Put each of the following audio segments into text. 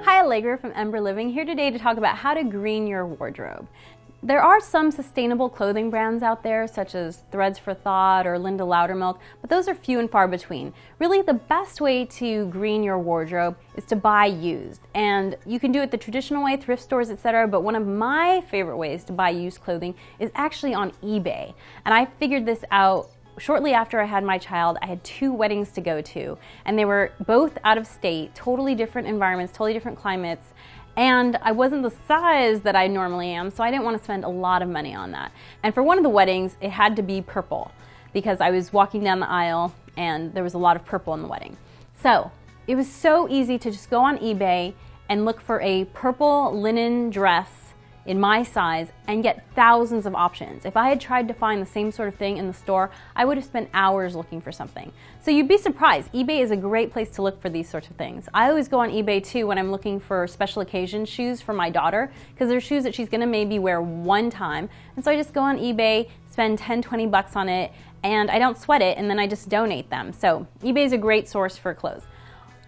Hi, Alegre from Ember Living, here today to talk about how to green your wardrobe. There are some sustainable clothing brands out there, such as Threads for Thought or Linda Loudermilk, but those are few and far between. Really, the best way to green your wardrobe is to buy used. And you can do it the traditional way, thrift stores, etc., but one of my favorite ways to buy used clothing is actually on eBay. And I figured this out shortly after I had my child. I had 2 weddings to go to, and they were both out of state, totally different environments, totally different climates, and I wasn't the size that I normally am, so I didn't want to spend a lot of money on that. And for one of the weddings, it had to be purple, because I was walking down the aisle and there was a lot of purple in the wedding. So it was so easy to just go on eBay and look for a purple linen dress in my size and get thousands of options. If I had tried to find the same sort of thing in the store, I would have spent hours looking for something. So you'd be surprised. eBay is a great place to look for these sorts of things. I always go on eBay too when I'm looking for special occasion shoes for my daughter, because they're shoes that she's gonna maybe wear one time. And so I just go on eBay, spend 10, 20 bucks on it, and I don't sweat it, and then I just donate them. So eBay is a great source for clothes.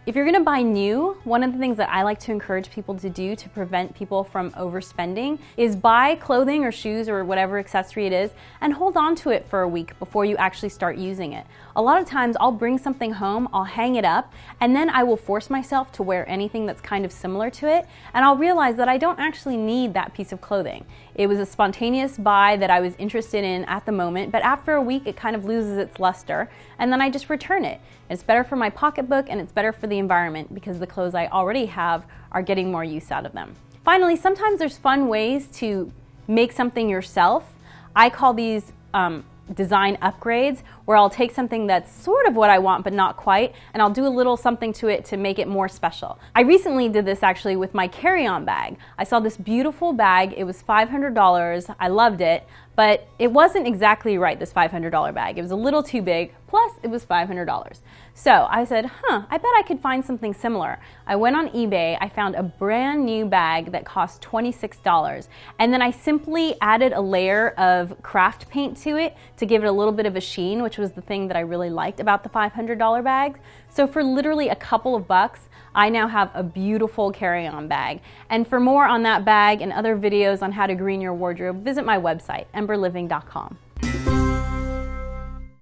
If you're gonna buy new, one of the things that I like to encourage people to do to prevent people from overspending is buy clothing or shoes or whatever accessory it is and hold on to it for a week before you actually start using it. A lot of times I'll bring something home, I'll hang it up, and then I will force myself to wear anything that's kind of similar to it, and I'll realize that I don't actually need that piece of clothing. It was a spontaneous buy that I was interested in at the moment, but after a week it kind of loses its luster, and then I just return it. It's better for my pocketbook and it's better for the environment because the clothes I already have are getting more use out of them. Finally, sometimes there's fun ways to make something yourself. I call these design upgrades, where I'll take something that's sort of what I want but not quite, and I'll do a little something to it to make it more special. I recently did this actually with my carry-on bag. I saw this beautiful bag, it was $500, I loved it, but it wasn't exactly right, this $500 bag. It was a little too big, plus it was $500. So I said, I bet I could find something similar. I went on eBay, I found a brand new bag that cost $26, and then I simply added a layer of craft paint to it to give it a little bit of a sheen, which was the thing that I really liked about the $500 bag. So for literally a couple of bucks, I now have a beautiful carry-on bag. And for more on that bag and other videos on how to green your wardrobe, visit my website, emberliving.com.